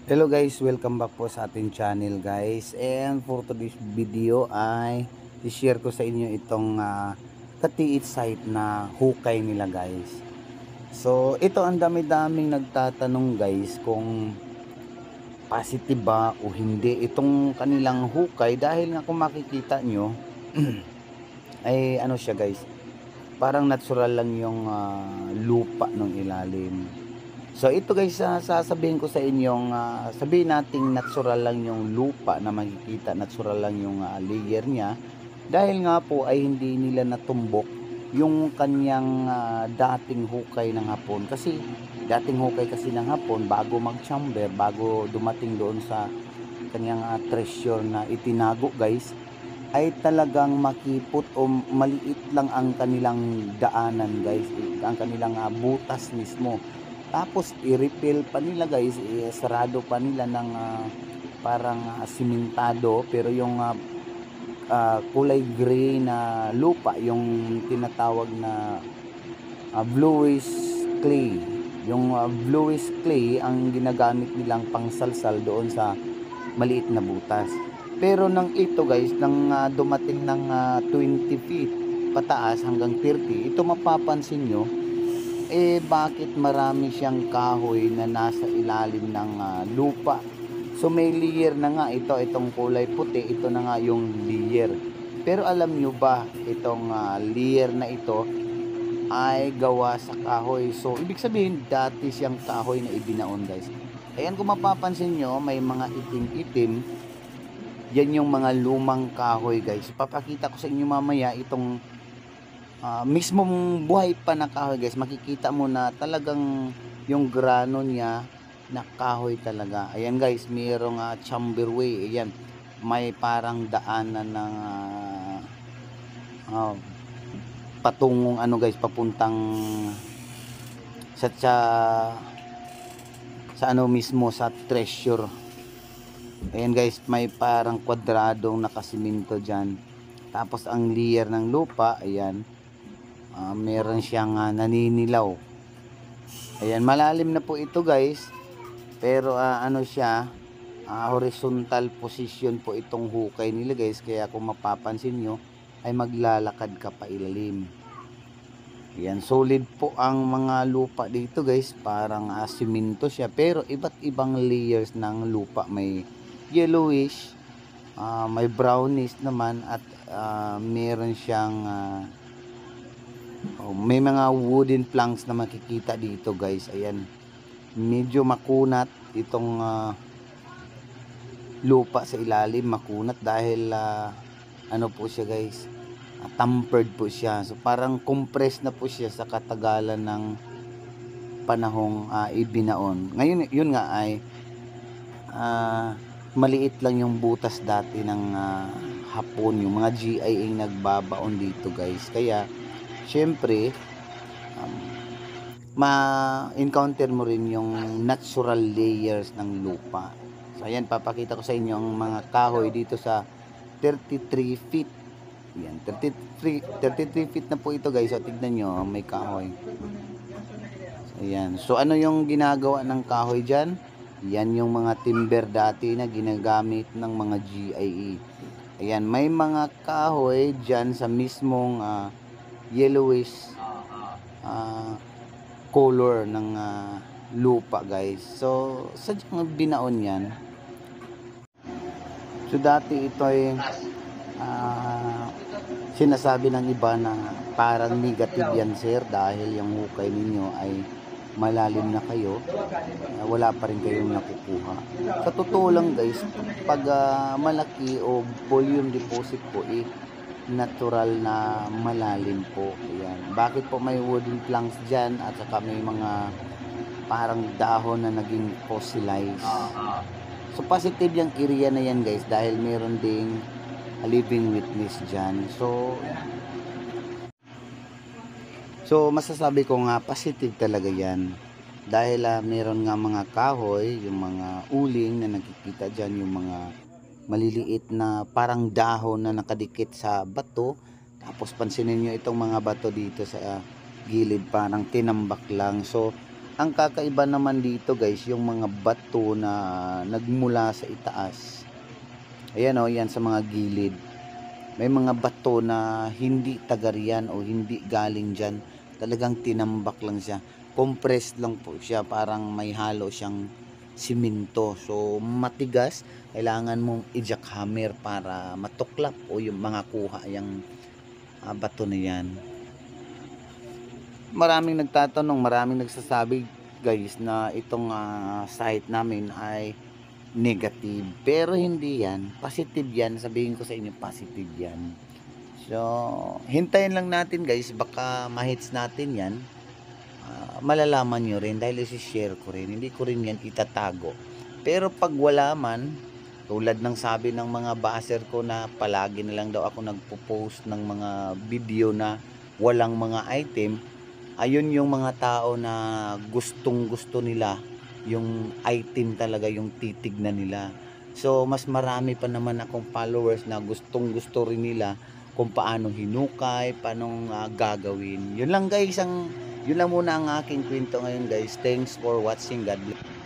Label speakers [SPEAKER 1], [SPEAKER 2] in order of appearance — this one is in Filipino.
[SPEAKER 1] Hello guys, welcome back po sa ating channel guys. And for today's video ay i-share ko sa inyo itong katiit site na hukay nila guys. So ito, ang dami-daming nagtatanong guys kung positive ba o hindi itong kanilang hukay, dahil nga kung makikita nyo ay ano siya guys, parang natural lang yung lupa ng ilalim. So ito guys, sasabihin ko sa inyong sabihin nating natural lang yung lupa na makikita, natural lang yung layer niya, dahil nga po ay hindi nila natumbok yung kanyang dating hukay ng Hapon. Kasi dating hukay kasi ng Hapon, bago mag-chamber, bago dumating doon sa kanyang treasure na itinago guys, ay talagang makipot o maliit lang ang kanilang daanan guys, ang kanilang butas mismo. Tapos i-refill pa nila guys, sarado pa nila ng parang simentado, pero yung kulay gray na lupa, yung tinatawag na bluish clay. Yung bluish clay ang ginagamit nilang pangsalsal doon sa maliit na butas. Pero nang ito guys, nang dumating ng 20 feet pataas hanggang 30, ito mapapansin nyo, bakit marami siyang kahoy na nasa ilalim ng lupa. So may layer na nga itong kulay puti, ito na nga yung layer. Pero alam nyo ba, itong layer na ito ay gawa sa kahoy. So ibig sabihin, dati siyang kahoy na ibinaon guys. Ayan, kung mapapansin nyo, may mga itim-itim. Yan yung mga lumang kahoy guys. Papakita ko sa inyo mamaya itong mismong buhay pa na kahoy guys. Makikita mo na talagang yung grano niya na kahoy talaga. Ayan guys, mayroong chamberway. Ayan, may parang daanan ng patungong ano guys, papuntang sa ano mismo, sa treasure. Ayan guys, may parang kwadradong nakasiminto dyan. Tapos ang layer ng lupa, ayan, meron siyang naninilaw. Ayan, malalim na po ito guys, pero ano siya, horizontal position po itong hukay nila guys. Kaya kung mapapansin nyo, ay maglalakad ka pa ilalim. Ayan, solid po ang mga lupa dito guys, parang siminto siya, pero iba't ibang layers ng lupa. May yellowish, may brownish naman, at meron siyang may mga wooden planks na makikita dito guys. Ayan, medyo makunat itong lupa sa ilalim, makunat dahil ano po siya guys, tampered po siya. So parang compressed na po siya sa katagalan ng panahong ibinaon. Ngayon yun nga ay maliit lang yung butas dati ng Hapon, yung mga GIA ang nagbabaon dito guys. Kaya syempre ma-encounter mo rin yung natural layers ng lupa. So ayan, papakita ko sa inyo ang mga kahoy dito sa 33 feet. Ayan, 33 feet na po ito guys. So tignan nyo, may kahoy. So, ayan. So ano yung ginagawa ng kahoy dyan? Yan yung mga timber dati na ginagamit ng mga GIE. Ayan, may mga kahoy dyan sa mismong yellowish color ng lupa guys. So sadyang binaon yan. So dati ito ay sinasabi ng iba na parang negative yan sir, dahil yung hukay ninyo ay malalim na kayo, wala pa rin kayong nakukuha. Sa totoo lang guys, pag malaki o volume deposit po, natural na malalim po. Ayan. Bakit po may wooden planks dyan, at saka may mga parang dahon na naging fossilized. So positive yung area na yan guys, dahil meron ding living witness dyan. So masasabi ko nga positive talaga yan, dahil meron nga mga kahoy, yung mga uling na nakikita dyan, yung mga maliliit na parang dahon na nakadikit sa bato. Tapos pansinin nyo itong mga bato dito sa gilid, parang tinambak lang. So Ang kakaiba naman dito guys, yung mga bato na nagmula sa itaas. Ayan o, yan sa mga gilid. May mga bato na hindi taga riyan o hindi galing dyan. Talagang tinambak lang siya. Compressed lang po siya, parang may halo siyang siminto. So matigas, kailangan mong i-jackhammer para matuklap o yung mga kuha yung bato na yan. Maraming nagtatanong, maraming nagsasabi guys na itong site namin ay negative, pero hindi yan, positive yan. Sabihin ko sa inyo, positive yan. So hintayin lang natin guys, baka ma-hits natin yan. Malalaman nyo rin dahil isi-share ko rin, hindi ko rin yan itatago. Pero pag wala man, tulad ng sabi ng mga baser ko na palagi na lang daw ako nagpo-post ng mga video na walang mga item, ayun yung mga tao na gustong gusto nila yung item talaga, yung titignan nila. So mas marami pa naman akong followers na gustong gusto rin nila kung paano hinukay, paano gagawin. Yun lang guys, yun lang muna ang aking kwento ngayon guys. Thanks for watching. God bless.